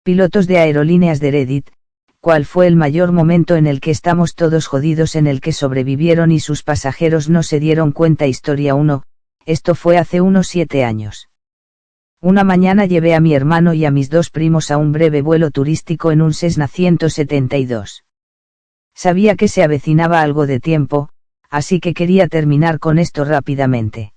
Pilotos de aerolíneas de Reddit, ¿cuál fue el mayor momento en el que estamos todos jodidos en el que sobrevivieron y sus pasajeros no se dieron cuenta? Historia 1, esto fue hace unos 7 años. Una mañana llevé a mi hermano y a mis 2 primos a un breve vuelo turístico en un Cessna 172. Sabía que se avecinaba algo de tiempo, así que quería terminar con esto rápidamente.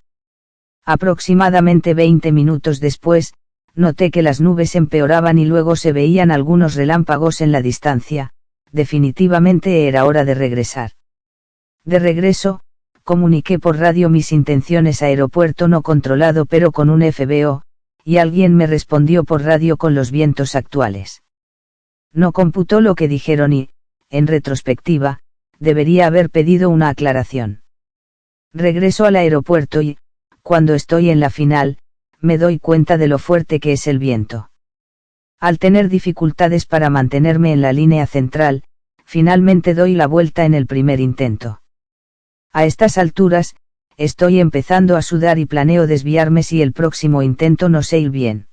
Aproximadamente 20 minutos después, noté que las nubes empeoraban y luego se veían algunos relámpagos en la distancia. Definitivamente era hora de regresar. De regreso, comuniqué por radio mis intenciones: aeropuerto no controlado pero con un FBO, y alguien me respondió por radio con los vientos actuales. No computó lo que dijeron y, en retrospectiva, debería haber pedido una aclaración. Regreso al aeropuerto y, cuando estoy en la final, me doy cuenta de lo fuerte que es el viento. Al tener dificultades para mantenerme en la línea central, finalmente doy la vuelta en el primer intento. A estas alturas, estoy empezando a sudar y planeo desviarme si el próximo intento no sale bien.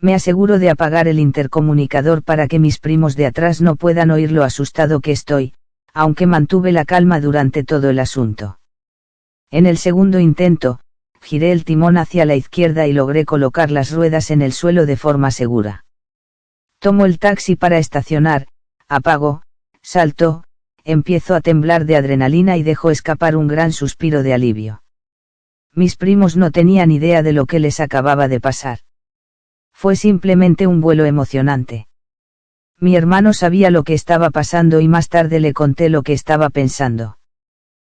Me aseguro de apagar el intercomunicador para que mis primos de atrás no puedan oír lo asustado que estoy, aunque mantuve la calma durante todo el asunto. En el segundo intento, giré el timón hacia la izquierda y logré colocar las ruedas en el suelo de forma segura. Tomo el taxi para estacionar, apago, salto, empiezo a temblar de adrenalina y dejo escapar un gran suspiro de alivio. Mis primos no tenían idea de lo que les acababa de pasar. Fue simplemente un vuelo emocionante. Mi hermano sabía lo que estaba pasando y más tarde le conté lo que estaba pensando.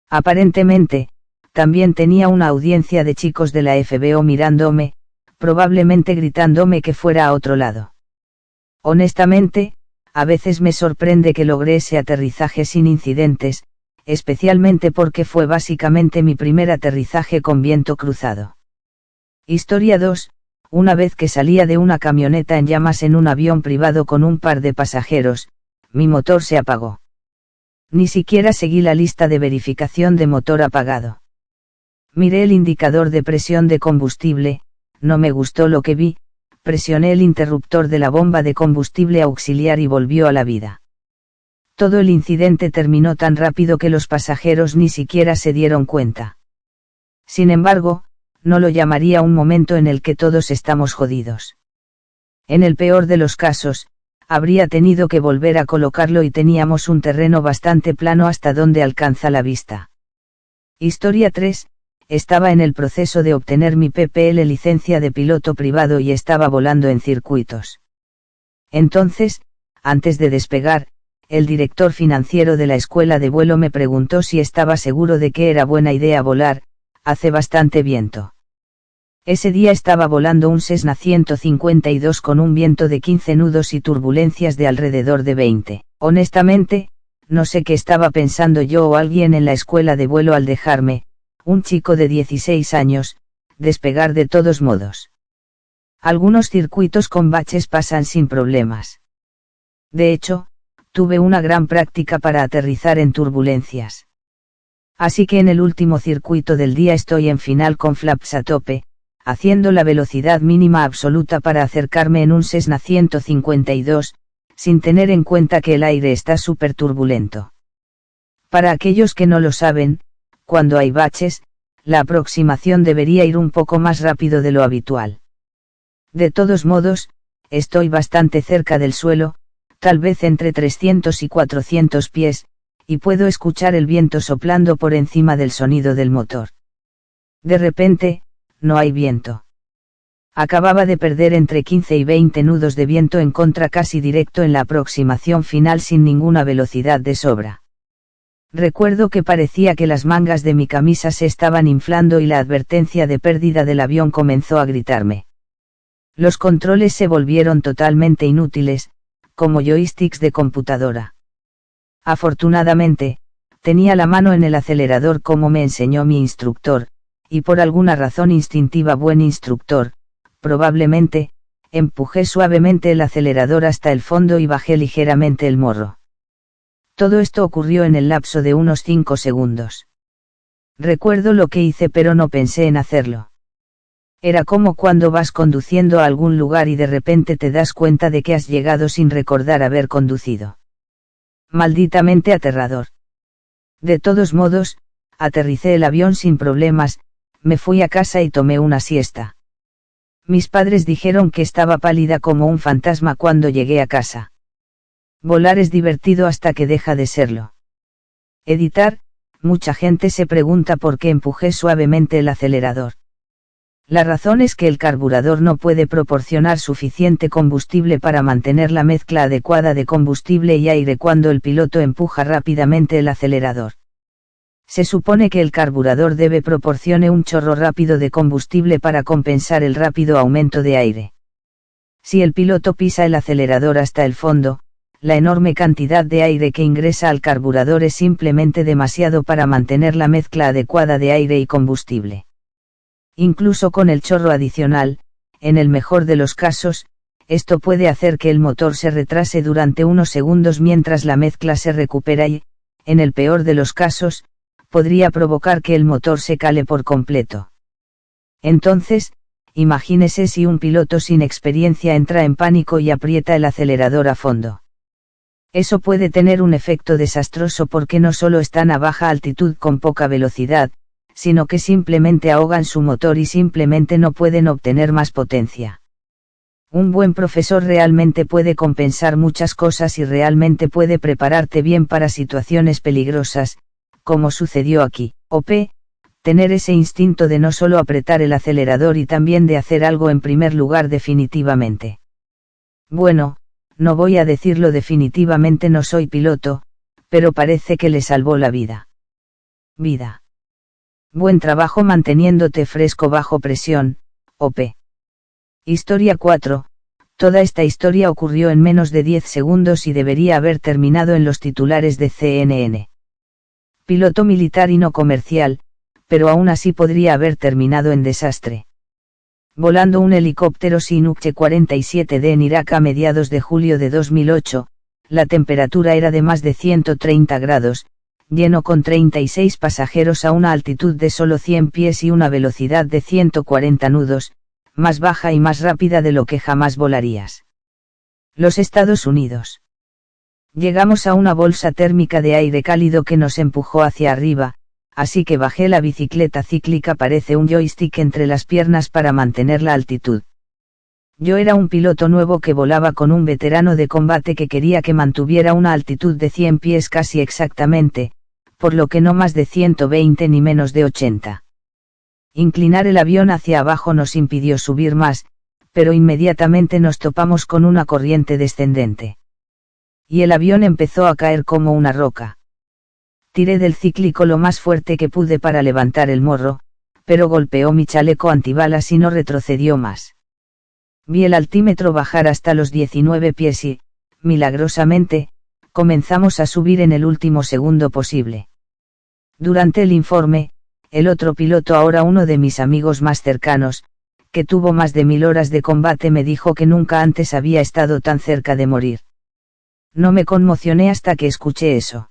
Aparentemente, también tenía una audiencia de chicos de la FBO mirándome, probablemente gritándome que fuera a otro lado. Honestamente, a veces me sorprende que logré ese aterrizaje sin incidentes, especialmente porque fue básicamente mi primer aterrizaje con viento cruzado. Historia 2, una vez que salía de una camioneta en llamas en un avión privado con un par de pasajeros, mi motor se apagó. Ni siquiera seguí la lista de verificación de motor apagado. Miré el indicador de presión de combustible, no me gustó lo que vi, presioné el interruptor de la bomba de combustible auxiliar y volvió a la vida. Todo el incidente terminó tan rápido que los pasajeros ni siquiera se dieron cuenta. Sin embargo, no lo llamaría un momento en el que todos estamos jodidos. En el peor de los casos, habría tenido que volver a colocarlo y teníamos un terreno bastante plano hasta donde alcanza la vista. Historia 3. Estaba en el proceso de obtener mi PPL licencia de piloto privado y estaba volando en circuitos. Entonces, antes de despegar, el director financiero de la escuela de vuelo me preguntó si estaba seguro de que era buena idea volar, hace bastante viento. Ese día estaba volando un Cessna 152 con un viento de 15 nudos y turbulencias de alrededor de 20. Honestamente, no sé qué estaba pensando yo o alguien en la escuela de vuelo al dejarme, un chico de 16 años, despegar de todos modos. Algunos circuitos con baches pasan sin problemas. De hecho, tuve una gran práctica para aterrizar en turbulencias. Así que en el último circuito del día estoy en final con flaps a tope, haciendo la velocidad mínima absoluta para acercarme en un Cessna 152, sin tener en cuenta que el aire está súper turbulento. Para aquellos que no lo saben, cuando hay baches, la aproximación debería ir un poco más rápido de lo habitual. De todos modos, estoy bastante cerca del suelo, tal vez entre 300 y 400 pies, y puedo escuchar el viento soplando por encima del sonido del motor. De repente, no hay viento. Acababa de perder entre 15 y 20 nudos de viento en contra casi directo en la aproximación final sin ninguna velocidad de sobra. Recuerdo que parecía que las mangas de mi camisa se estaban inflando y la advertencia de pérdida del avión comenzó a gritarme. Los controles se volvieron totalmente inútiles, como joysticks de computadora. Afortunadamente, tenía la mano en el acelerador como me enseñó mi instructor, y por alguna razón instintiva buen instructor, probablemente, empujé suavemente el acelerador hasta el fondo y bajé ligeramente el morro. Todo esto ocurrió en el lapso de unos 5 segundos. Recuerdo lo que hice pero no pensé en hacerlo. Era como cuando vas conduciendo a algún lugar y de repente te das cuenta de que has llegado sin recordar haber conducido. Malditamente aterrador. De todos modos, aterricé el avión sin problemas, me fui a casa y tomé una siesta. Mis padres dijeron que estaba pálida como un fantasma cuando llegué a casa. Volar es divertido hasta que deja de serlo. Editar, mucha gente se pregunta por qué empujé suavemente el acelerador. La razón es que el carburador no puede proporcionar suficiente combustible para mantener la mezcla adecuada de combustible y aire cuando el piloto empuja rápidamente el acelerador. Se supone que el carburador debe proporcionar un chorro rápido de combustible para compensar el rápido aumento de aire. Si el piloto pisa el acelerador hasta el fondo, la enorme cantidad de aire que ingresa al carburador es simplemente demasiado para mantener la mezcla adecuada de aire y combustible. Incluso con el chorro adicional, en el mejor de los casos, esto puede hacer que el motor se retrase durante unos segundos mientras la mezcla se recupera y, en el peor de los casos, podría provocar que el motor se cale por completo. Entonces, imagínese si un piloto sin experiencia entra en pánico y aprieta el acelerador a fondo. Eso puede tener un efecto desastroso porque no solo están a baja altitud con poca velocidad, sino que simplemente ahogan su motor y simplemente no pueden obtener más potencia. Un buen profesor realmente puede compensar muchas cosas y realmente puede prepararte bien para situaciones peligrosas, como sucedió aquí. O.P. Tener ese instinto de no solo apretar el acelerador y también de hacer algo en primer lugar definitivamente. Bueno, no voy a decirlo definitivamente, no soy piloto, pero parece que le salvó la vida. Vida. Buen trabajo manteniéndote fresco bajo presión, O.P. Historia 4. Toda esta historia ocurrió en menos de 10 segundos y debería haber terminado en los titulares de CNN. Piloto militar y no comercial, pero aún así podría haber terminado en desastre. Volando un helicóptero Chinook Ch-47D en Irak a mediados de julio de 2008, la temperatura era de más de 130 grados, lleno con 36 pasajeros a una altitud de solo 100 pies y una velocidad de 140 nudos, más baja y más rápida de lo que jamás volarías. Los Estados Unidos. Llegamos a una bolsa térmica de aire cálido que nos empujó hacia arriba, así que bajé la bicicleta cíclica, parece un joystick entre las piernas para mantener la altitud. Yo era un piloto nuevo que volaba con un veterano de combate que quería que mantuviera una altitud de 100 pies casi exactamente, por lo que no más de 120 ni menos de 80. Inclinar el avión hacia abajo nos impidió subir más, pero inmediatamente nos topamos con una corriente descendente. Y el avión empezó a caer como una roca. Tiré del cíclico lo más fuerte que pude para levantar el morro, pero golpeó mi chaleco antibalas y no retrocedió más. Vi el altímetro bajar hasta los 19 pies y, milagrosamente, comenzamos a subir en el último segundo posible. Durante el informe, el otro piloto, ahora uno de mis amigos más cercanos, que tuvo más de 1000 horas de combate, me dijo que nunca antes había estado tan cerca de morir. No me conmocioné hasta que escuché eso.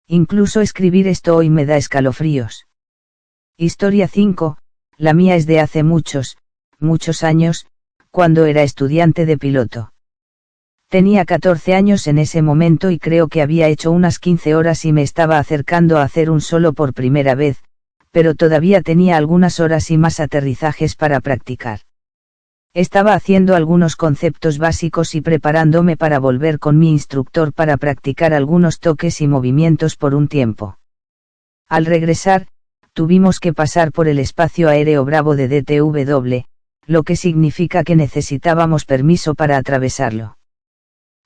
Incluso escribir esto hoy me da escalofríos. Historia 5, la mía es de hace muchos años, cuando era estudiante de piloto. Tenía 14 años en ese momento y creo que había hecho unas 15 horas y me estaba acercando a hacer un solo por primera vez, pero todavía tenía algunas horas y más aterrizajes para practicar. Estaba haciendo algunos conceptos básicos y preparándome para volver con mi instructor para practicar algunos toques y movimientos por un tiempo. Al regresar, tuvimos que pasar por el espacio aéreo Bravo de DTW, lo que significa que necesitábamos permiso para atravesarlo.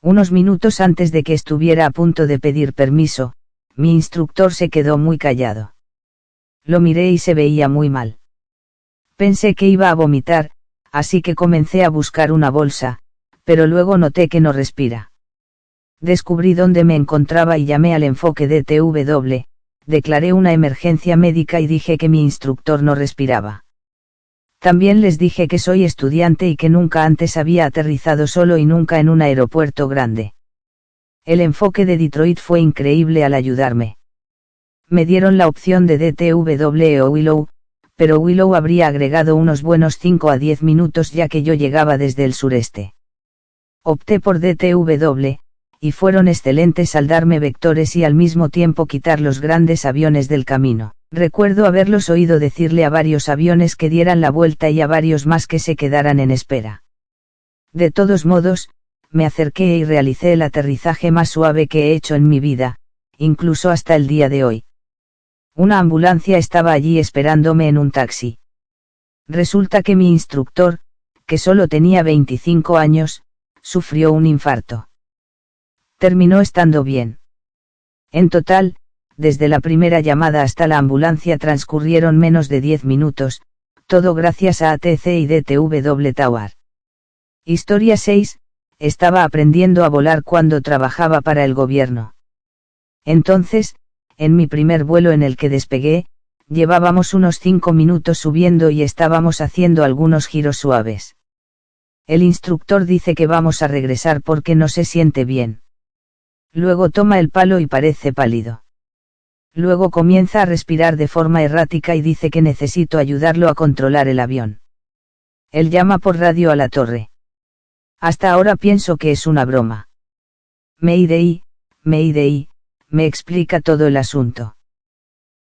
Unos minutos antes de que estuviera a punto de pedir permiso, mi instructor se quedó muy callado. Lo miré y se veía muy mal. Pensé que iba a vomitar, así que comencé a buscar una bolsa, pero luego noté que no respira. Descubrí dónde me encontraba y llamé al enfoque DTW, declaré una emergencia médica y dije que mi instructor no respiraba. También les dije que soy estudiante y que nunca antes había aterrizado solo y nunca en un aeropuerto grande. El enfoque de Detroit fue increíble al ayudarme. Me dieron la opción de DTW o Willow, pero Willow habría agregado unos buenos 5 a 10 minutos ya que yo llegaba desde el sureste. Opté por DTW, y fueron excelentes al darme vectores y al mismo tiempo quitar los grandes aviones del camino. Recuerdo haberlos oído decirle a varios aviones que dieran la vuelta y a varios más que se quedaran en espera. De todos modos, me acerqué y realicé el aterrizaje más suave que he hecho en mi vida, incluso hasta el día de hoy. Una ambulancia estaba allí esperándome en un taxi. Resulta que mi instructor, que solo tenía 25 años, sufrió un infarto. Terminó estando bien. En total, desde la primera llamada hasta la ambulancia transcurrieron menos de 10 minutos, todo gracias a ATC y DTW Tower. Historia 6, estaba aprendiendo a volar cuando trabajaba para el gobierno. Entonces, en mi primer vuelo en el que despegué, llevábamos unos 5 minutos subiendo y estábamos haciendo algunos giros suaves. El instructor dice que vamos a regresar porque no se siente bien. Luego toma el palo y parece pálido. Luego comienza a respirar de forma errática y dice que necesito ayudarlo a controlar el avión. Él llama por radio a la torre. Hasta ahora pienso que es una broma. Mayday, Mayday, me explica todo el asunto.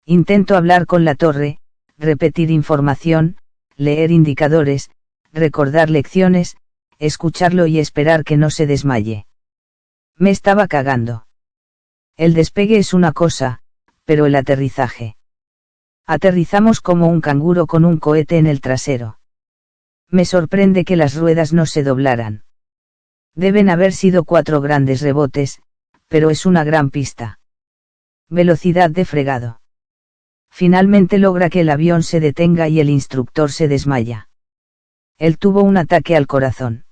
Intento hablar con la torre, repetir información, leer indicadores, recordar lecciones, escucharlo y esperar que no se desmaye. Me estaba cagando. El despegue es una cosa, pero el aterrizaje. Aterrizamos como un canguro con un cohete en el trasero. Me sorprende que las ruedas no se doblaran. Deben haber sido 4 grandes rebotes, pero es una gran pista. Velocidad de fregado. Finalmente logra que el avión se detenga y el instructor se desmaya. Él tuvo un ataque al corazón.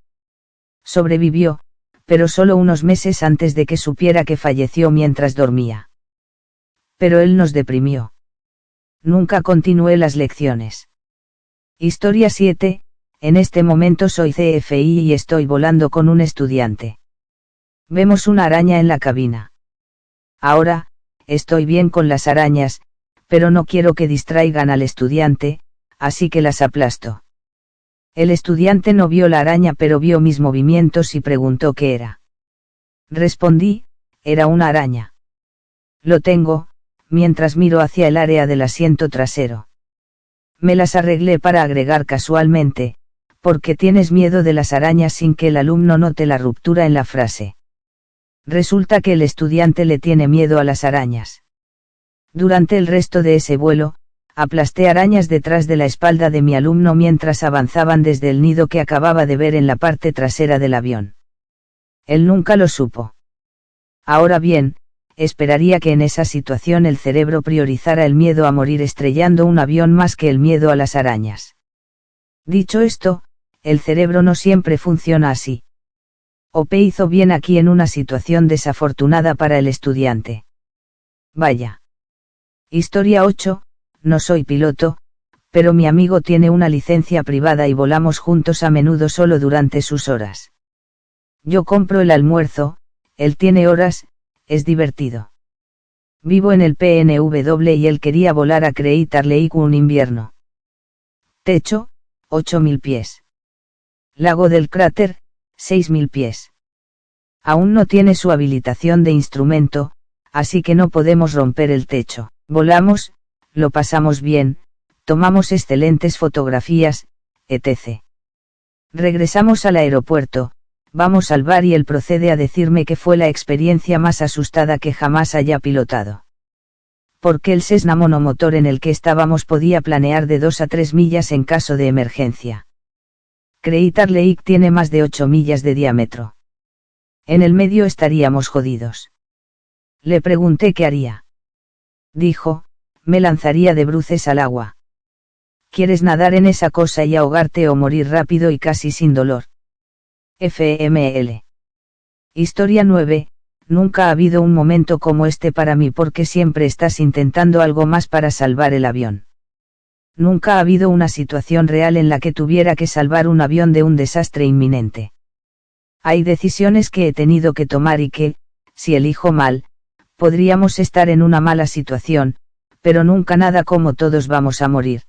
Sobrevivió, pero solo unos meses antes de que supiera que falleció mientras dormía. Pero él nos deprimió. Nunca continué las lecciones. Historia 7, en este momento soy CFI y estoy volando con un estudiante. Vemos una araña en la cabina. Ahora, estoy bien con las arañas, pero no quiero que distraigan al estudiante, así que las aplasto. El estudiante no vio la araña pero vio mis movimientos y preguntó qué era. Respondí, era una araña. Lo tengo, mientras miro hacia el área del asiento trasero. Me las arreglé para agregar casualmente, porque tienes miedo de las arañas sin que el alumno note la ruptura en la frase. Resulta que el estudiante le tiene miedo a las arañas. Durante el resto de ese vuelo, aplasté arañas detrás de la espalda de mi alumno mientras avanzaban desde el nido que acababa de ver en la parte trasera del avión. Él nunca lo supo. Ahora bien, esperaría que en esa situación el cerebro priorizara el miedo a morir estrellando un avión más que el miedo a las arañas. Dicho esto, el cerebro no siempre funciona así. Ope hizo bien aquí en una situación desafortunada para el estudiante. Vaya. Historia 8. No soy piloto, pero mi amigo tiene una licencia privada y volamos juntos a menudo solo durante sus horas. Yo compro el almuerzo, él tiene horas, es divertido. Vivo en el PNW y él quería volar a Crater Lake un invierno. Techo, 8.000 pies. Lago del cráter, 6.000 pies. Aún no tiene su habilitación de instrumento, así que no podemos romper el techo. Volamos, lo pasamos bien, tomamos excelentes fotografías, etc. Regresamos al aeropuerto, vamos al bar y él procede a decirme que fue la experiencia más asustada que jamás haya pilotado. Porque el Cessna monomotor en el que estábamos podía planear de 2 a 3 millas en caso de emergencia. Crater Lake tiene más de 8 millas de diámetro. En el medio estaríamos jodidos. Le pregunté qué haría. Dijo, me lanzaría de bruces al agua. ¿Quieres nadar en esa cosa y ahogarte o morir rápido y casi sin dolor? FML. Historia 9. Nunca ha habido un momento como este para mí porque siempre estás intentando algo más para salvar el avión. Nunca ha habido una situación real en la que tuviera que salvar un avión de un desastre inminente. Hay decisiones que he tenido que tomar y que, si elijo mal, podríamos estar en una mala situación, pero nunca nada como todos vamos a morir.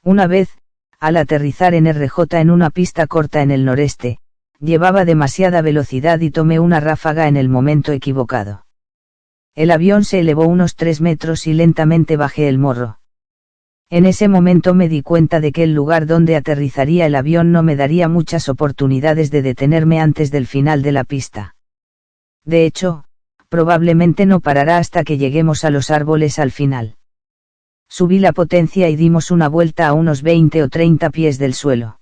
Una vez, al aterrizar en RJ en una pista corta en el noreste, llevaba demasiada velocidad y tomé una ráfaga en el momento equivocado. El avión se elevó unos 3 metros y lentamente bajé el morro. En ese momento me di cuenta de que el lugar donde aterrizaría el avión no me daría muchas oportunidades de detenerme antes del final de la pista. De hecho, probablemente no parará hasta que lleguemos a los árboles al final. Subí la potencia y dimos una vuelta a unos 20 o 30 pies del suelo.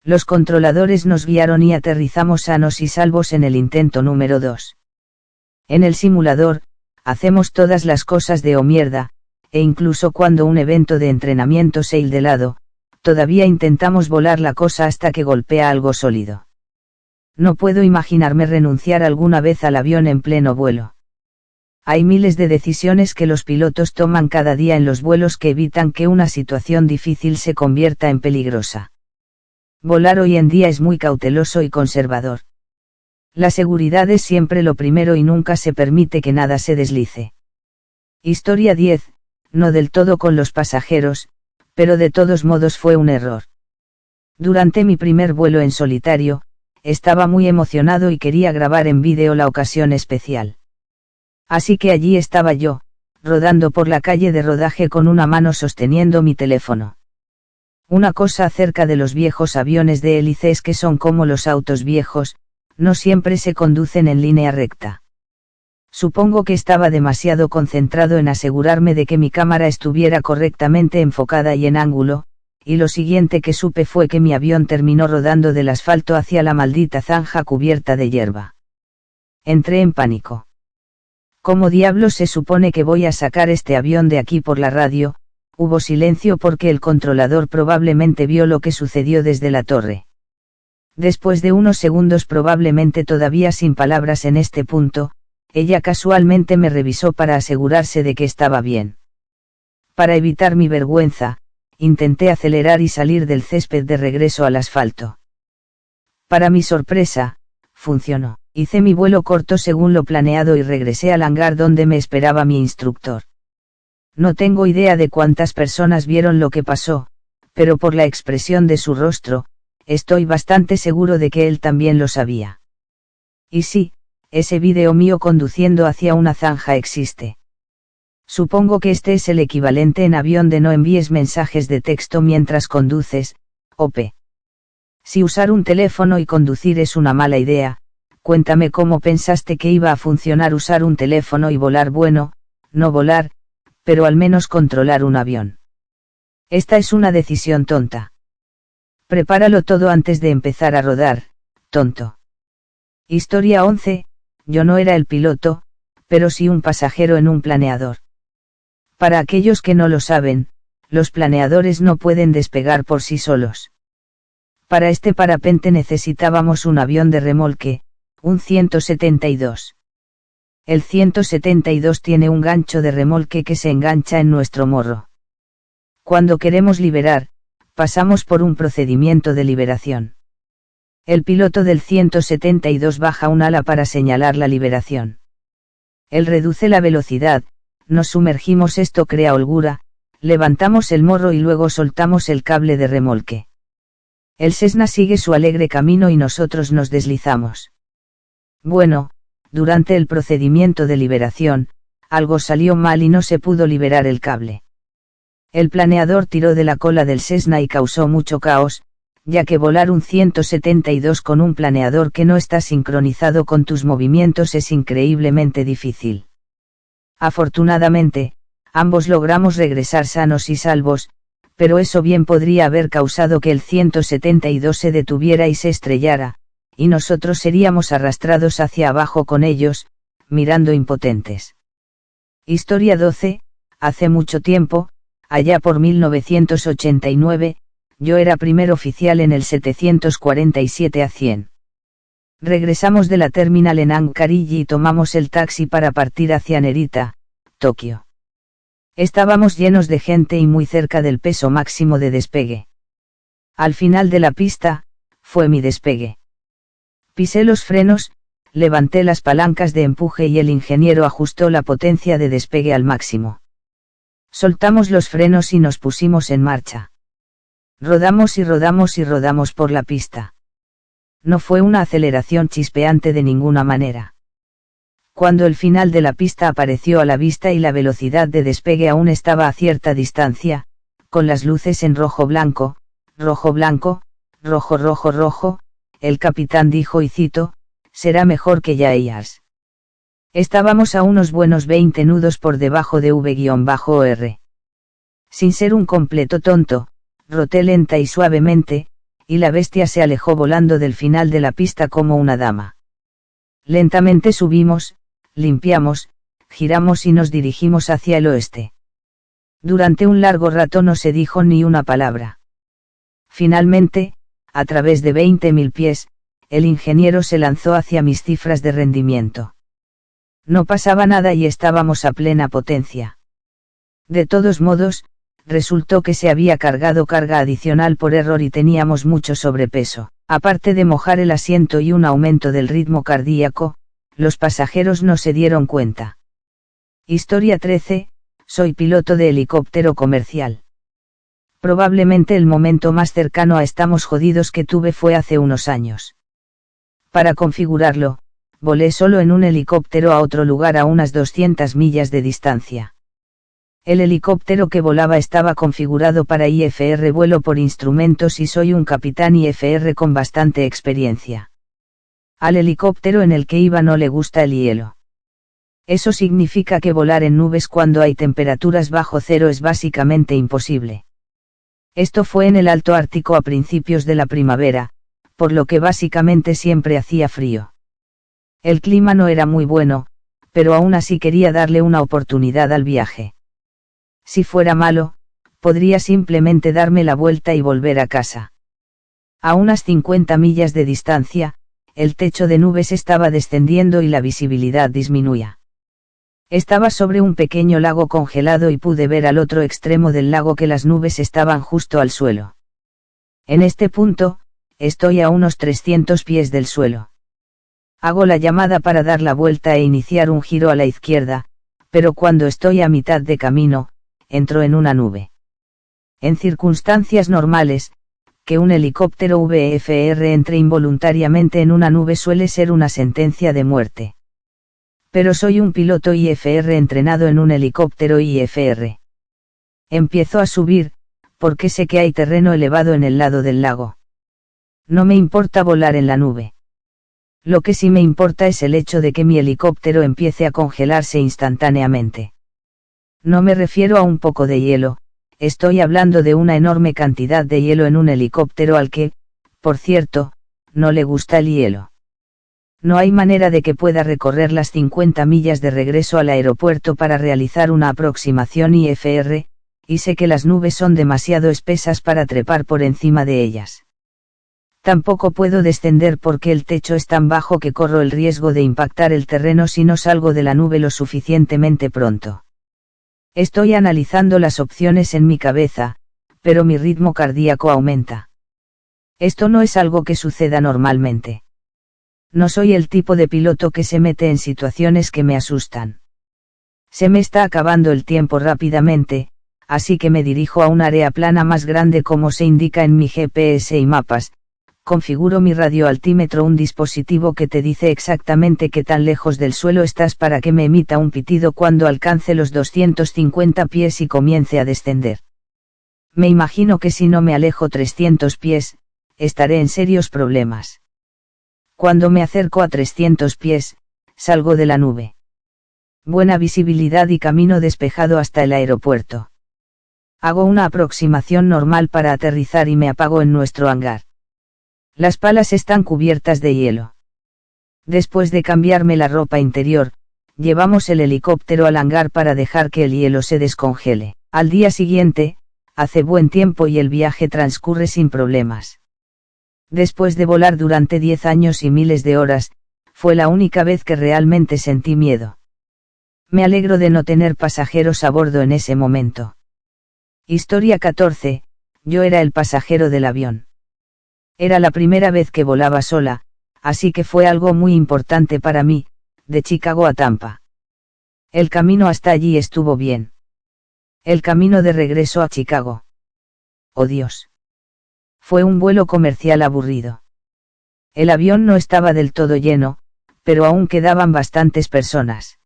Los controladores nos guiaron y aterrizamos sanos y salvos en el intento número 2. En el simulador, hacemos todas las cosas de mierda, e incluso cuando un evento de entrenamiento se ir de lado, todavía intentamos volar la cosa hasta que golpea algo sólido. No puedo imaginarme renunciar alguna vez al avión en pleno vuelo. Hay miles de decisiones que los pilotos toman cada día en los vuelos que evitan que una situación difícil se convierta en peligrosa. Volar hoy en día es muy cauteloso y conservador. La seguridad es siempre lo primero y nunca se permite que nada se deslice. Historia 10, no del todo con los pasajeros, pero de todos modos fue un error. Durante mi primer vuelo en solitario, estaba muy emocionado y quería grabar en vídeo la ocasión especial. Así que allí estaba yo, rodando por la calle de rodaje con una mano sosteniendo mi teléfono. Una cosa acerca de los viejos aviones de hélice es que son como los autos viejos, no siempre se conducen en línea recta. Supongo que estaba demasiado concentrado en asegurarme de que mi cámara estuviera correctamente enfocada y en ángulo, y lo siguiente que supe fue que mi avión terminó rodando del asfalto hacia la maldita zanja cubierta de hierba. Entré en pánico. ¿Cómo diablos se supone que voy a sacar este avión de aquí por la radio? Hubo silencio porque el controlador probablemente vio lo que sucedió desde la torre. Después de unos segundos, probablemente todavía sin palabras en este punto, ella casualmente me revisó para asegurarse de que estaba bien. Para evitar mi vergüenza, intenté acelerar y salir del césped de regreso al asfalto. Para mi sorpresa, funcionó. Hice mi vuelo corto según lo planeado y regresé al hangar donde me esperaba mi instructor. No tengo idea de cuántas personas vieron lo que pasó, pero por la expresión de su rostro, estoy bastante seguro de que él también lo sabía. Y sí, ese vídeo mío conduciendo hacia una zanja existe. Supongo que este es el equivalente en avión de no envíes mensajes de texto mientras conduces, OP. Si usar un teléfono y conducir es una mala idea, cuéntame cómo pensaste que iba a funcionar usar un teléfono y volar. Bueno, no volar, pero al menos controlar un avión. Esta es una decisión tonta. Prepáralo todo antes de empezar a rodar, tonto. Historia 11, yo no era el piloto, pero sí un pasajero en un planeador. Para aquellos que no lo saben, los planeadores no pueden despegar por sí solos. Para este parapente necesitábamos un avión de remolque, un 172. El 172 tiene un gancho de remolque que se engancha en nuestro morro. Cuando queremos liberar, pasamos por un procedimiento de liberación. El piloto del 172 baja un ala para señalar la liberación. Él reduce la velocidad, nos sumergimos, esto crea holgura, levantamos el morro y luego soltamos el cable de remolque. El Cessna sigue su alegre camino y nosotros nos deslizamos. Bueno, durante el procedimiento de liberación, algo salió mal y no se pudo liberar el cable. El planeador tiró de la cola del Cessna y causó mucho caos, ya que volar un 172 con un planeador que no está sincronizado con tus movimientos es increíblemente difícil. Afortunadamente, ambos logramos regresar sanos y salvos, pero eso bien podría haber causado que el 172 se detuviera y se estrellara, y nosotros seríamos arrastrados hacia abajo con ellos, mirando impotentes. Historia 12, hace mucho tiempo, allá por 1989, yo era primer oficial en el 747 A100. Regresamos de la terminal en Ankariji y tomamos el taxi para partir hacia Narita, Tokio. Estábamos llenos de gente y muy cerca del peso máximo de despegue. Al final de la pista, fue mi despegue. Pisé los frenos, levanté las palancas de empuje y el ingeniero ajustó la potencia de despegue al máximo. Soltamos los frenos y nos pusimos en marcha. Rodamos y rodamos y rodamos por la pista. No fue una aceleración chispeante de ninguna manera. Cuando el final de la pista apareció a la vista y la velocidad de despegue aún estaba a cierta distancia, con las luces en rojo-blanco, rojo-blanco, rojo-rojo-rojo, el capitán dijo y cito, será mejor que ya ellas. Estábamos a unos buenos 20 nudos por debajo de V-OR. Sin ser un completo tonto, roté lenta y suavemente, y la bestia se alejó volando del final de la pista como una dama. Lentamente subimos, limpiamos, giramos y nos dirigimos hacia el oeste. Durante un largo rato no se dijo ni una palabra. Finalmente, a través de 20.000 pies, el ingeniero se lanzó hacia mis cifras de rendimiento. No pasaba nada y estábamos a plena potencia. De todos modos, resultó que se había cargado carga adicional por error y teníamos mucho sobrepeso. Aparte de mojar el asiento y un aumento del ritmo cardíaco, los pasajeros no se dieron cuenta. Historia 13, soy piloto de helicóptero comercial. Probablemente el momento más cercano a estamos jodidos que tuve fue hace unos años. Para configurarlo, volé solo en un helicóptero a otro lugar a unas 200 millas de distancia. El helicóptero que volaba estaba configurado para IFR vuelo por instrumentos y soy un capitán IFR con bastante experiencia. Al helicóptero en el que iba no le gusta el hielo. Eso significa que volar en nubes cuando hay temperaturas bajo cero es básicamente imposible. Esto fue en el Alto Ártico a principios de la primavera, por lo que básicamente siempre hacía frío. El clima no era muy bueno, pero aún así quería darle una oportunidad al viaje. Si fuera malo, podría simplemente darme la vuelta y volver a casa. A unas 50 millas de distancia, el techo de nubes estaba descendiendo y la visibilidad disminuía. Estaba sobre un pequeño lago congelado y pude ver al otro extremo del lago que las nubes estaban justo al suelo. En este punto, estoy a unos 300 pies del suelo. Hago la llamada para dar la vuelta e iniciar un giro a la izquierda, pero cuando estoy a mitad de camino, entro en una nube. En circunstancias normales, que un helicóptero VFR entre involuntariamente en una nube suele ser una sentencia de muerte. Pero soy un piloto IFR entrenado en un helicóptero IFR. Empiezo a subir, porque sé que hay terreno elevado en el lado del lago. No me importa volar en la nube. Lo que sí me importa es el hecho de que mi helicóptero empiece a congelarse instantáneamente. No me refiero a un poco de hielo, estoy hablando de una enorme cantidad de hielo en un helicóptero al que, por cierto, no le gusta el hielo. No hay manera de que pueda recorrer las 50 millas de regreso al aeropuerto para realizar una aproximación IFR, y sé que las nubes son demasiado espesas para trepar por encima de ellas. Tampoco puedo descender porque el techo es tan bajo que corro el riesgo de impactar el terreno si no salgo de la nube lo suficientemente pronto. Estoy analizando las opciones en mi cabeza, pero mi ritmo cardíaco aumenta. Esto no es algo que suceda normalmente. No soy el tipo de piloto que se mete en situaciones que me asustan. Se me está acabando el tiempo rápidamente, así que me dirijo a un área plana más grande como se indica en mi GPS y mapas. Configuro mi radioaltímetro, un dispositivo que te dice exactamente qué tan lejos del suelo estás para que me emita un pitido cuando alcance los 250 pies y comience a descender. Me imagino que si no me alejo 300 pies, estaré en serios problemas. Cuando me acerco a 300 pies, salgo de la nube. Buena visibilidad y camino despejado hasta el aeropuerto. Hago una aproximación normal para aterrizar y me apago en nuestro hangar. Las palas están cubiertas de hielo. Después de cambiarme la ropa interior, llevamos el helicóptero al hangar para dejar que el hielo se descongele. Al día siguiente, hace buen tiempo y el viaje transcurre sin problemas. Después de volar durante 10 años y miles de horas, fue la única vez que realmente sentí miedo. Me alegro de no tener pasajeros a bordo en ese momento. Historia 14, yo era el pasajero del avión. Era la primera vez que volaba sola, así que fue algo muy importante para mí, de Chicago a Tampa. El camino hasta allí estuvo bien. El camino de regreso a Chicago. Oh Dios. Fue un vuelo comercial aburrido. El avión no estaba del todo lleno, pero aún quedaban bastantes personas.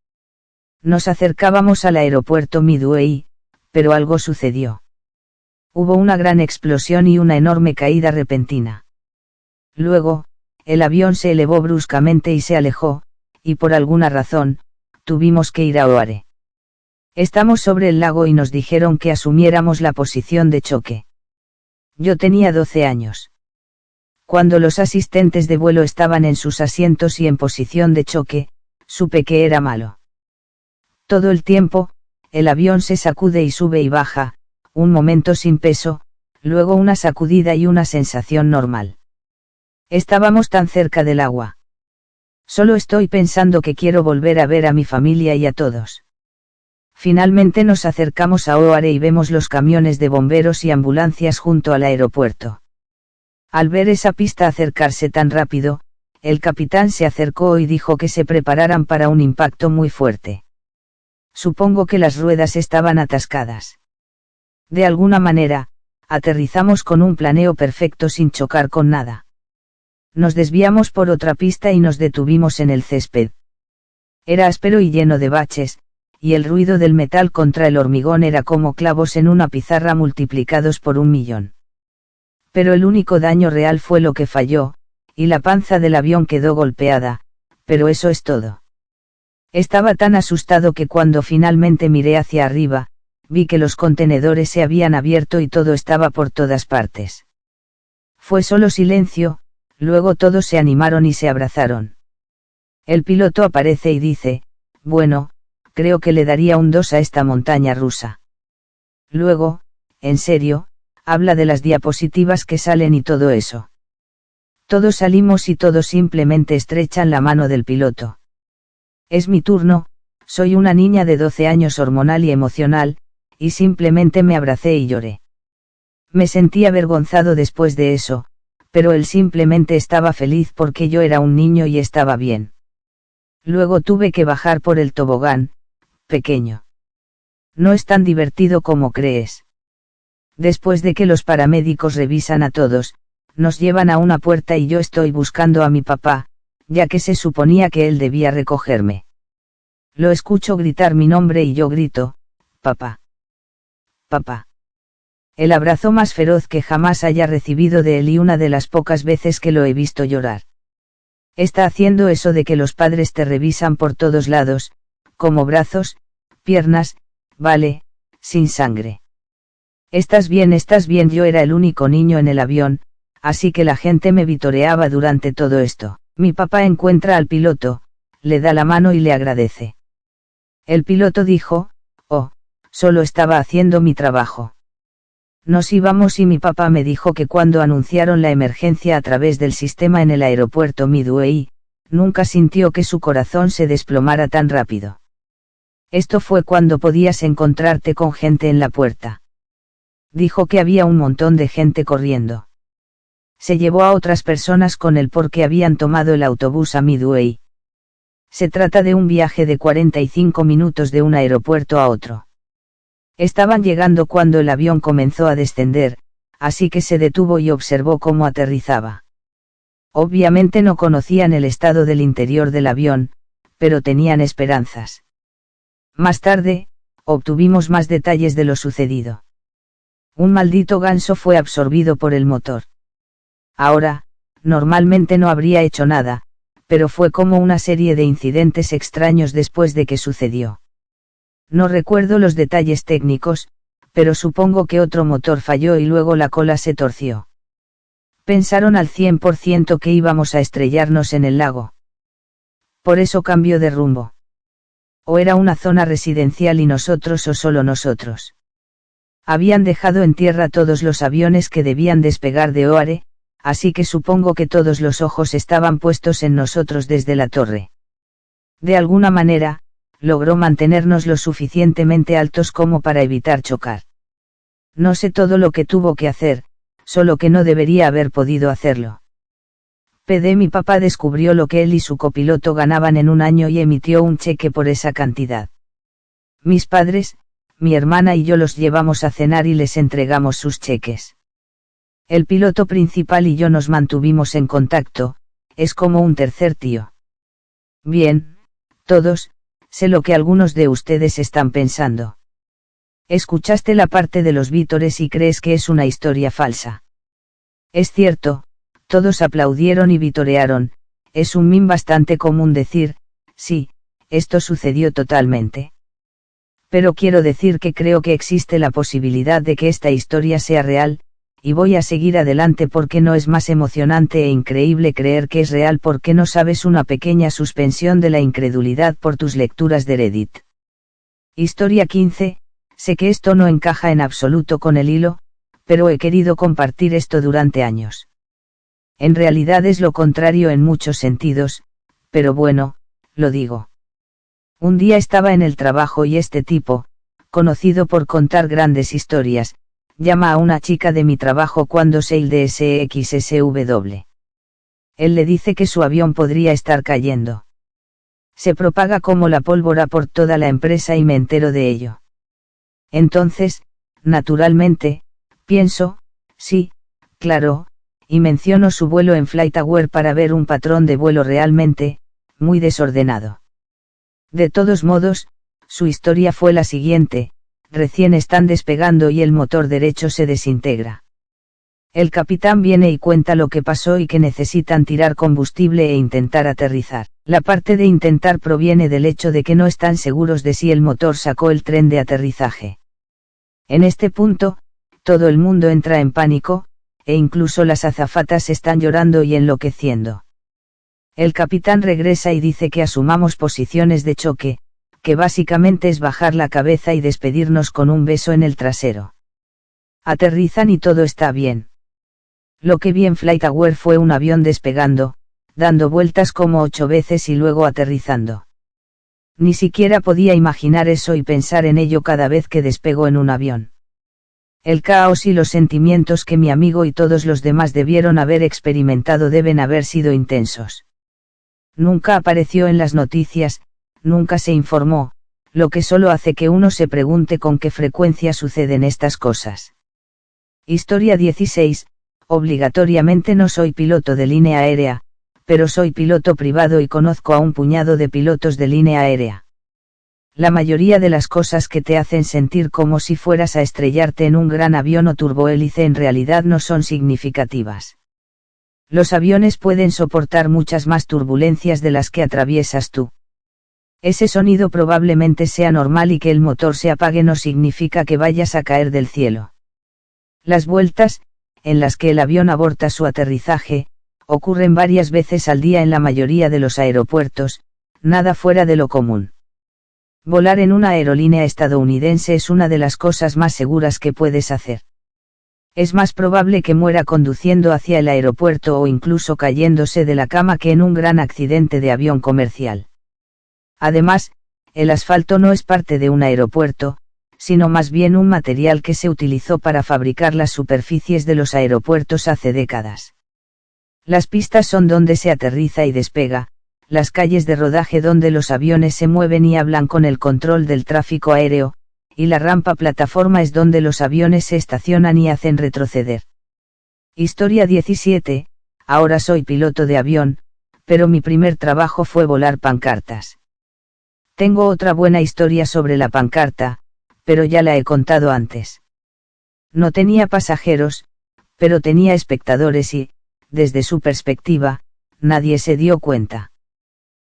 Nos acercábamos al aeropuerto Midway, pero algo sucedió. Hubo una gran explosión y una enorme caída repentina. Luego, el avión se elevó bruscamente y se alejó, y por alguna razón, tuvimos que ir a Oare. Estamos sobre el lago y nos dijeron que asumiéramos la posición de choque. Yo tenía 12 años. Cuando los asistentes de vuelo estaban en sus asientos y en posición de choque, supe que era malo. Todo el tiempo, el avión se sacude y sube y baja, un momento sin peso, luego una sacudida y una sensación normal. Estábamos tan cerca del agua. Solo estoy pensando que quiero volver a ver a mi familia y a todos. Finalmente nos acercamos a Oare y vemos los camiones de bomberos y ambulancias junto al aeropuerto. Al ver esa pista acercarse tan rápido, el capitán se acercó y dijo que se prepararan para un impacto muy fuerte. Supongo que las ruedas estaban atascadas. De alguna manera, aterrizamos con un planeo perfecto sin chocar con nada. Nos desviamos por otra pista y nos detuvimos en el césped. Era áspero y lleno de baches, y el ruido del metal contra el hormigón era como clavos en una pizarra multiplicados por 1.000.000. Pero el único daño real fue lo que falló, y la panza del avión quedó golpeada, pero eso es todo. Estaba tan asustado que cuando finalmente miré hacia arriba, vi que los contenedores se habían abierto y todo estaba por todas partes. Fue solo silencio, luego todos se animaron y se abrazaron. El piloto aparece y dice, bueno, creo que le daría un 2 a esta montaña rusa. Luego, en serio, habla de las diapositivas que salen y todo eso. Todos salimos y todos simplemente estrechan la mano del piloto. Es mi turno, soy una niña de 12 años hormonal y emocional, y simplemente me abracé y lloré. Me sentí avergonzado después de eso, pero él simplemente estaba feliz porque yo era un niño y estaba bien. Luego tuve que bajar por el tobogán, pequeño. No es tan divertido como crees. Después de que los paramédicos revisan a todos, nos llevan a una puerta y yo estoy buscando a mi papá, ya que se suponía que él debía recogerme. Lo escucho gritar mi nombre y yo grito, papá. Papá. El abrazo más feroz que jamás haya recibido de él y una de las pocas veces que lo he visto llorar. Está haciendo eso de que los padres te revisan por todos lados, como brazos, piernas, vale, sin sangre. Estás bien, yo era el único niño en el avión, así que la gente me vitoreaba durante todo esto. Mi papá encuentra al piloto, le da la mano y le agradece. El piloto dijo, oh, solo estaba haciendo mi trabajo. Nos íbamos y mi papá me dijo que cuando anunciaron la emergencia a través del sistema en el aeropuerto Midway, nunca sintió que su corazón se desplomara tan rápido. Esto fue cuando podías encontrarte con gente en la puerta. Dijo que había un montón de gente corriendo. Se llevó a otras personas con él porque habían tomado el autobús a Midway. Se trata de un viaje de 45 minutos de un aeropuerto a otro. Estaban llegando cuando el avión comenzó a descender, así que se detuvo y observó cómo aterrizaba. Obviamente no conocían el estado del interior del avión, pero tenían esperanzas. Más tarde, obtuvimos más detalles de lo sucedido. Un maldito ganso fue absorbido por el motor. Ahora, normalmente no habría hecho nada, pero fue como una serie de incidentes extraños después de que sucedió. No recuerdo los detalles técnicos, pero supongo que otro motor falló y luego la cola se torció. Pensaron al 100% que íbamos a estrellarnos en el lago. Por eso cambió de rumbo. O era una zona residencial y nosotros o solo nosotros. Habían dejado en tierra todos los aviones que debían despegar de Oare, así que supongo que todos los ojos estaban puestos en nosotros desde la torre. De alguna manera, logró mantenernos lo suficientemente altos como para evitar chocar. No sé todo lo que tuvo que hacer, solo que no debería haber podido hacerlo. Mi papá descubrió lo que él y su copiloto ganaban en un año y emitió un cheque por esa cantidad. Mis padres, mi hermana y yo los llevamos a cenar y les entregamos sus cheques. El piloto principal y yo nos mantuvimos en contacto, es como un tercer tío. Bien, todos, sé lo que algunos de ustedes están pensando. Escuchaste la parte de los vítores y crees que es una historia falsa. Es cierto, todos aplaudieron y vitorearon, es un meme bastante común decir, sí, esto sucedió totalmente. Pero quiero decir que creo que existe la posibilidad de que esta historia sea real, y voy a seguir adelante porque no es más emocionante e increíble creer que es real porque no sabes una pequeña suspensión de la incredulidad por tus lecturas de Reddit. Historia 15, sé que esto no encaja en absoluto con el hilo, pero he querido compartir esto durante años. En realidad es lo contrario en muchos sentidos, pero bueno, lo digo. Un día estaba en el trabajo y este tipo, conocido por contar grandes historias, llama a una chica de mi trabajo cuando se de SXSW. Él le dice que su avión podría estar cayendo. Se propaga como la pólvora por toda la empresa y me entero de ello. Entonces, naturalmente, pienso, sí, claro, y menciono su vuelo en FlightAware para ver un patrón de vuelo realmente, muy desordenado. De todos modos, su historia fue la siguiente: recién están despegando y el motor derecho se desintegra. El capitán viene y cuenta lo que pasó y que necesitan tirar combustible e intentar aterrizar. La parte de intentar proviene del hecho de que no están seguros de si el motor sacó el tren de aterrizaje. En este punto, todo el mundo entra en pánico, e incluso las azafatas están llorando y enloqueciendo. El capitán regresa y dice que asumamos posiciones de choque, que básicamente es bajar la cabeza y despedirnos con un beso en el trasero. Aterrizan y todo está bien. Lo que vi en FlightAware fue un avión despegando, dando vueltas como 8 veces y luego aterrizando. Ni siquiera podía imaginar eso y pensar en ello cada vez que despego en un avión. El caos y los sentimientos que mi amigo y todos los demás debieron haber experimentado deben haber sido intensos. Nunca apareció en las noticias, nunca se informó, lo que solo hace que uno se pregunte con qué frecuencia suceden estas cosas. Historia 16, obligatoriamente no soy piloto de línea aérea, pero soy piloto privado y conozco a un puñado de pilotos de línea aérea. La mayoría de las cosas que te hacen sentir como si fueras a estrellarte en un gran avión o turbohélice en realidad no son significativas. Los aviones pueden soportar muchas más turbulencias de las que atraviesas tú. Ese sonido probablemente sea normal y que el motor se apague no significa que vayas a caer del cielo. Las vueltas, en las que el avión aborta su aterrizaje, ocurren varias veces al día en la mayoría de los aeropuertos, nada fuera de lo común. Volar en una aerolínea estadounidense es una de las cosas más seguras que puedes hacer. Es más probable que muera conduciendo hacia el aeropuerto o incluso cayéndose de la cama que en un gran accidente de avión comercial. Además, el asfalto no es parte de un aeropuerto, sino más bien un material que se utilizó para fabricar las superficies de los aeropuertos hace décadas. Las pistas son donde se aterriza y despega, las calles de rodaje donde los aviones se mueven y hablan con el control del tráfico aéreo, y la rampa plataforma es donde los aviones se estacionan y hacen retroceder. Historia 17, ahora soy piloto de avión, pero mi primer trabajo fue volar pancartas. Tengo otra buena historia sobre la pancarta, pero ya la he contado antes. No tenía pasajeros, pero tenía espectadores y, desde su perspectiva, nadie se dio cuenta.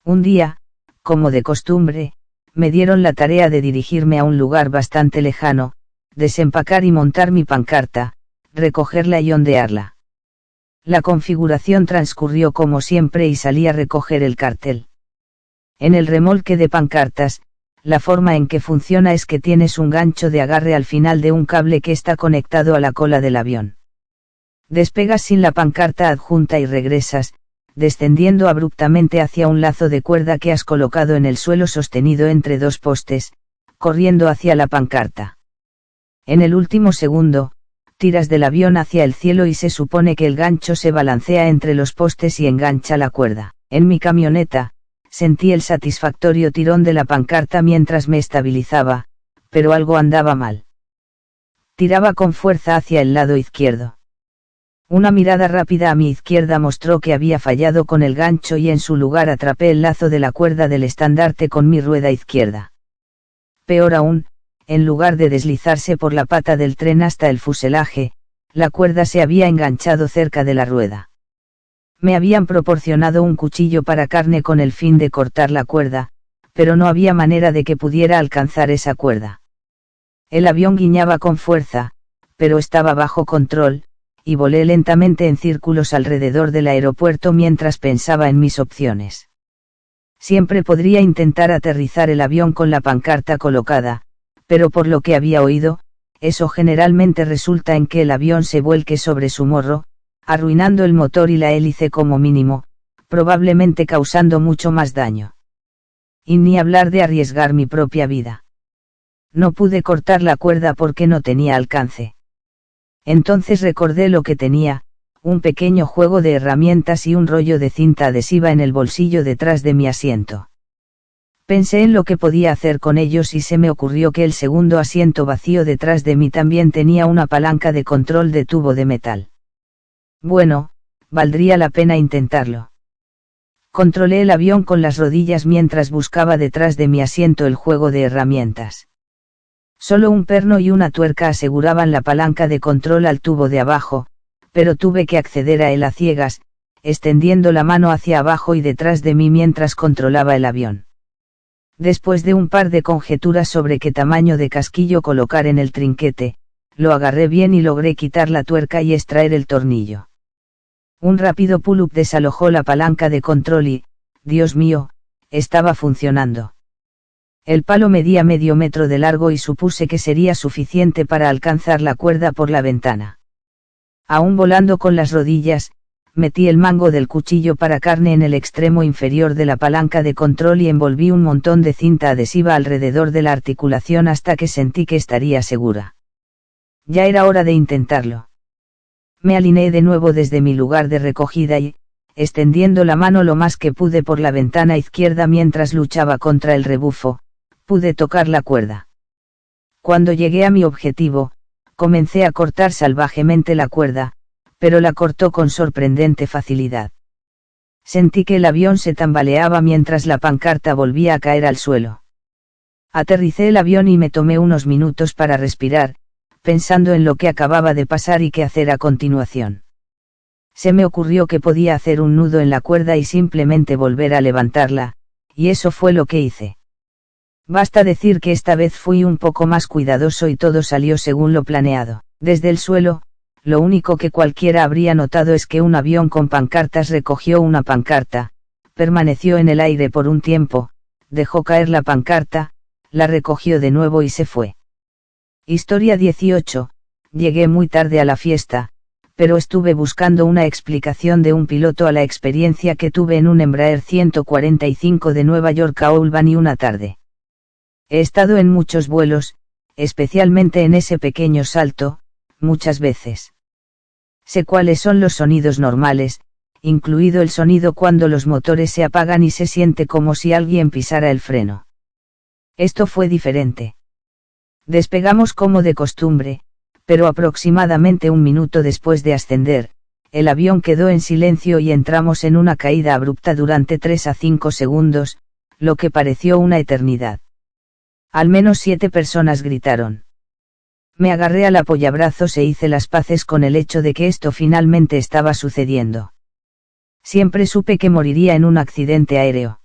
Un día, como de costumbre, me dieron la tarea de dirigirme a un lugar bastante lejano, desempacar y montar mi pancarta, recogerla y ondearla. La configuración transcurrió como siempre y salí a recoger el cartel. En el remolque de pancartas, la forma en que funciona es que tienes un gancho de agarre al final de un cable que está conectado a la cola del avión. Despegas sin la pancarta adjunta y regresas, descendiendo abruptamente hacia un lazo de cuerda que has colocado en el suelo sostenido entre dos postes, corriendo hacia la pancarta. En el último segundo, tiras del avión hacia el cielo y se supone que el gancho se balancea entre los postes y engancha la cuerda. En mi camioneta, sentí el satisfactorio tirón de la pancarta mientras me estabilizaba, pero algo andaba mal. Tiraba con fuerza hacia el lado izquierdo. Una mirada rápida a mi izquierda mostró que había fallado con el gancho y en su lugar atrapé el lazo de la cuerda del estandarte con mi rueda izquierda. Peor aún, en lugar de deslizarse por la pata del tren hasta el fuselaje, la cuerda se había enganchado cerca de la rueda. Me habían proporcionado un cuchillo para carne con el fin de cortar la cuerda, pero no había manera de que pudiera alcanzar esa cuerda. El avión guiñaba con fuerza, pero estaba bajo control, y volé lentamente en círculos alrededor del aeropuerto mientras pensaba en mis opciones. Siempre podría intentar aterrizar el avión con la pancarta colocada, pero por lo que había oído, eso generalmente resulta en que el avión se vuelque sobre su morro, arruinando el motor y la hélice como mínimo, probablemente causando mucho más daño. Y ni hablar de arriesgar mi propia vida. No pude cortar la cuerda porque no tenía alcance. Entonces recordé lo que tenía, un pequeño juego de herramientas y un rollo de cinta adhesiva en el bolsillo detrás de mi asiento. Pensé en lo que podía hacer con ellos y se me ocurrió que el segundo asiento vacío detrás de mí también tenía una palanca de control de tubo de metal. Bueno, valdría la pena intentarlo. Controlé el avión con las rodillas mientras buscaba detrás de mi asiento el juego de herramientas. Solo un perno y una tuerca aseguraban la palanca de control al tubo de abajo, pero tuve que acceder a él a ciegas, extendiendo la mano hacia abajo y detrás de mí mientras controlaba el avión. Después de un par de conjeturas sobre qué tamaño de casquillo colocar en el trinquete, lo agarré bien y logré quitar la tuerca y extraer el tornillo. Un rápido pull-up desalojó la palanca de control y, Dios mío, estaba funcionando. El palo medía medio metro de largo y supuse que sería suficiente para alcanzar la cuerda por la ventana. Aún volando con las rodillas, metí el mango del cuchillo para carne en el extremo inferior de la palanca de control y envolví un montón de cinta adhesiva alrededor de la articulación hasta que sentí que estaría segura. Ya era hora de intentarlo. Me alineé de nuevo desde mi lugar de recogida y, extendiendo la mano lo más que pude por la ventana izquierda mientras luchaba contra el rebufo, pude tocar la cuerda. Cuando llegué a mi objetivo, comencé a cortar salvajemente la cuerda, pero la cortó con sorprendente facilidad. Sentí que el avión se tambaleaba mientras la pancarta volvía a caer al suelo. Aterricé el avión y me tomé unos minutos para respirar, pensando en lo que acababa de pasar y qué hacer a continuación. Se me ocurrió que podía hacer un nudo en la cuerda y simplemente volver a levantarla, y eso fue lo que hice. Basta decir que esta vez fui un poco más cuidadoso y todo salió según lo planeado. Desde el suelo, lo único que cualquiera habría notado es que un avión con pancartas recogió una pancarta, permaneció en el aire por un tiempo, dejó caer la pancarta, la recogió de nuevo y se fue. Historia 18, llegué muy tarde a la fiesta, pero estuve buscando una explicación de un piloto a la experiencia que tuve en un Embraer 145 de Nueva York a Albany una tarde. He estado en muchos vuelos, especialmente en ese pequeño salto, muchas veces. Sé cuáles son los sonidos normales, incluido el sonido cuando los motores se apagan y se siente como si alguien pisara el freno. Esto fue diferente. Despegamos como de costumbre, pero aproximadamente un minuto después de ascender, el avión quedó en silencio y entramos en una caída abrupta durante 3 a 5 segundos, lo que pareció una eternidad. Al menos 7 personas gritaron. Me agarré al apoyabrazos e hice las paces con el hecho de que esto finalmente estaba sucediendo. Siempre supe que moriría en un accidente aéreo.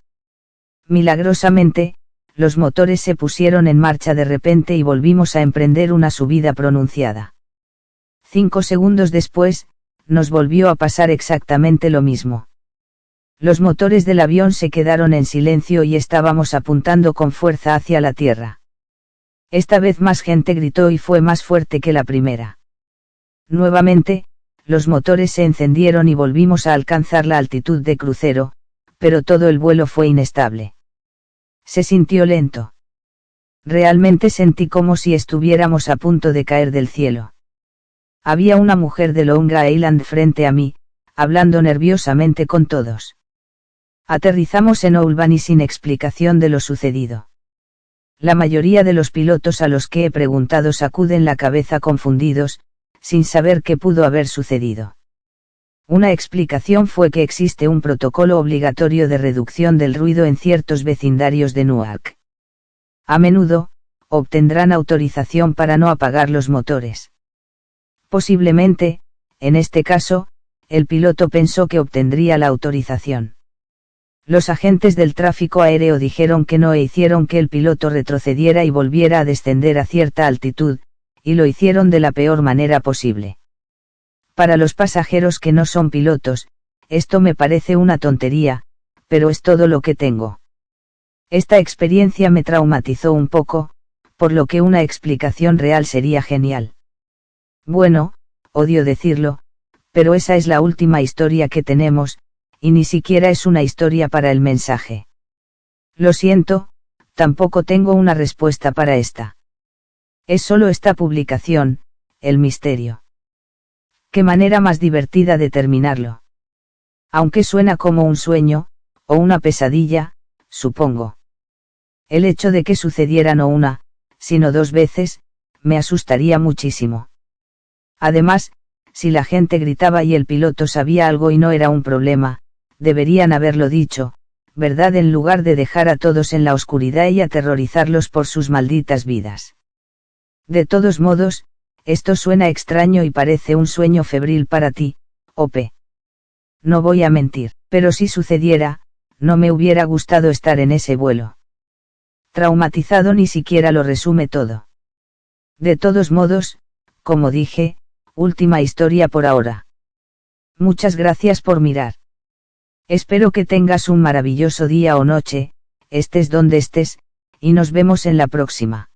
Milagrosamente, los motores se pusieron en marcha de repente y volvimos a emprender una subida pronunciada. 5 segundos después, nos volvió a pasar exactamente lo mismo. Los motores del avión se quedaron en silencio y estábamos apuntando con fuerza hacia la tierra. Esta vez más gente gritó y fue más fuerte que la primera. Nuevamente, los motores se encendieron y volvimos a alcanzar la altitud de crucero, pero todo el vuelo fue inestable. Se sintió lento. Realmente sentí como si estuviéramos a punto de caer del cielo. Había una mujer de Long Island frente a mí, hablando nerviosamente con todos. Aterrizamos en Albany sin explicación de lo sucedido. La mayoría de los pilotos a los que he preguntado sacuden la cabeza confundidos, sin saber qué pudo haber sucedido. Una explicación fue que existe un protocolo obligatorio de reducción del ruido en ciertos vecindarios de Newark. A menudo, obtendrán autorización para no apagar los motores. Posiblemente, en este caso, el piloto pensó que obtendría la autorización. Los agentes del tráfico aéreo dijeron que no e hicieron que el piloto retrocediera y volviera a descender a cierta altitud, y lo hicieron de la peor manera posible. Para los pasajeros que no son pilotos, esto me parece una tontería, pero es todo lo que tengo. Esta experiencia me traumatizó un poco, por lo que una explicación real sería genial. Bueno, odio decirlo, pero esa es la última historia que tenemos, y ni siquiera es una historia para el mensaje. Lo siento, tampoco tengo una respuesta para esta. Es solo esta publicación, el misterio. Qué manera más divertida de terminarlo. Aunque suena como un sueño, o una pesadilla, supongo. El hecho de que sucediera no una, sino 2 veces, me asustaría muchísimo. Además, si la gente gritaba y el piloto sabía algo y no era un problema, deberían haberlo dicho, ¿verdad? En lugar de dejar a todos en la oscuridad y aterrorizarlos por sus malditas vidas. De todos modos, esto suena extraño y parece un sueño febril para ti, Ope. No voy a mentir, pero si sucediera, no me hubiera gustado estar en ese vuelo. Traumatizado ni siquiera lo resume todo. De todos modos, como dije, última historia por ahora. Muchas gracias por mirar. Espero que tengas un maravilloso día o noche, estés donde estés, y nos vemos en la próxima.